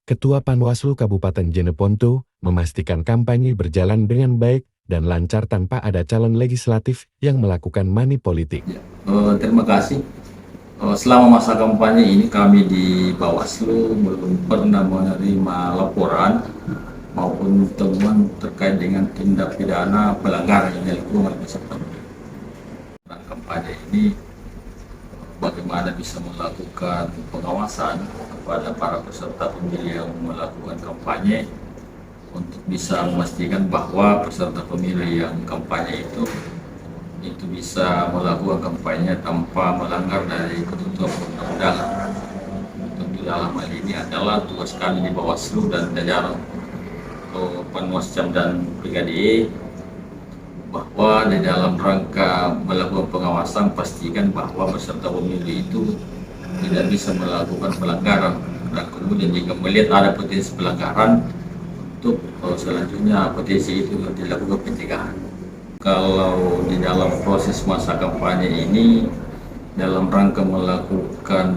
Ketua Panwaslu Kabupaten Jeneponto memastikan kampanye berjalan dengan baik dan lancar tanpa ada calon legislatif yang melakukan money politik. Terima kasih. Selama masa kampanye ini kami di Bawaslu belum pernah menerima laporan maupun temuan terkait dengan tindak pidana pelanggaran yang dilakukan oleh peserta kampanye ini. Bagaimana bisa melakukan pengawasan kepada para peserta pemilu yang melakukan kampanye untuk bisa memastikan bahwa peserta pemilu yang kampanye itu bisa melakukan kampanye tanpa melanggar dari ketentuan perundang-undangan. Tentu dalam hal ini adalah tugas kami di Bawaslu dan jajaran Panwascam dan Brigade bahwa di dalam rangka melakukan pengawasan pastikan bahwa peserta pemilu itu tidak bisa melakukan pelanggaran, dan kemudian jika melihat ada potensi pelanggaran untuk selanjutnya potensi itu dilakukan pencegahan. Kalau di dalam proses masa kampanye ini dalam rangka melakukan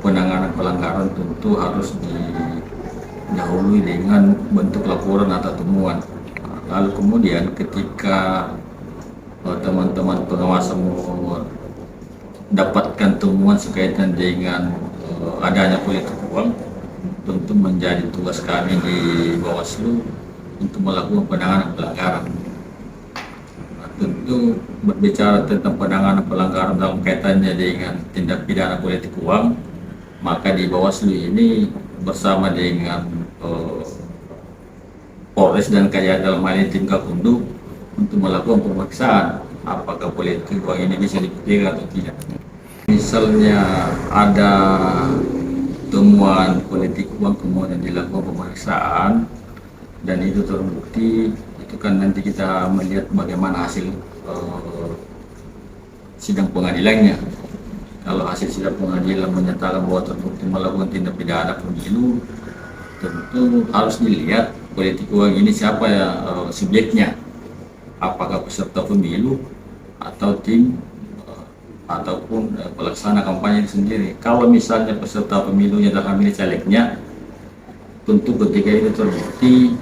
penanganan pelanggaran tentu harus didahului dengan bentuk laporan atau temuan. Lalu kemudian ketika teman-teman pengawas mendapatkan temuan sekaitan dengan adanya politik uang, tentu menjadi tugas kami di Bawaslu untuk melakukan penanganan pelanggaran. Tentu berbicara tentang penanganan pelanggaran dalam kaitannya dengan tindak pidana politik uang, maka di Bawaslu ini bersama dengan Polres dan Kajari dalam hal ini tim Gakundu untuk melakukan pemeriksaan apakah politik uang ini bisa dibuktikan atau tidak. Misalnya ada temuan politik uang kemudian dilakukan pemeriksaan dan itu terbukti, itu kan nanti kita melihat bagaimana hasil sidang pengadilannya. Kalau hasil sidang pengadilan menyatakan bahwa terbukti melakukan tindak pidana pemilu, tentu harus dilihat politik uang ini siapa ya subjeknya, apakah peserta pemilu atau tim ataupun pelaksana kampanye sendiri. Kalau misalnya peserta pemilunya adalah milik calegnya, tentu ketika itu terbukti,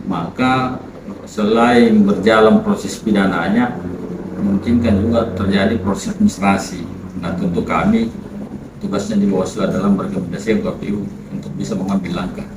maka selain berjalan proses pidananya, mungkin kan juga terjadi proses administrasi. Nah tentu kami tugasnya di Bawaslu adalah merekomendasikan KPU untuk bisa mengambil langkah.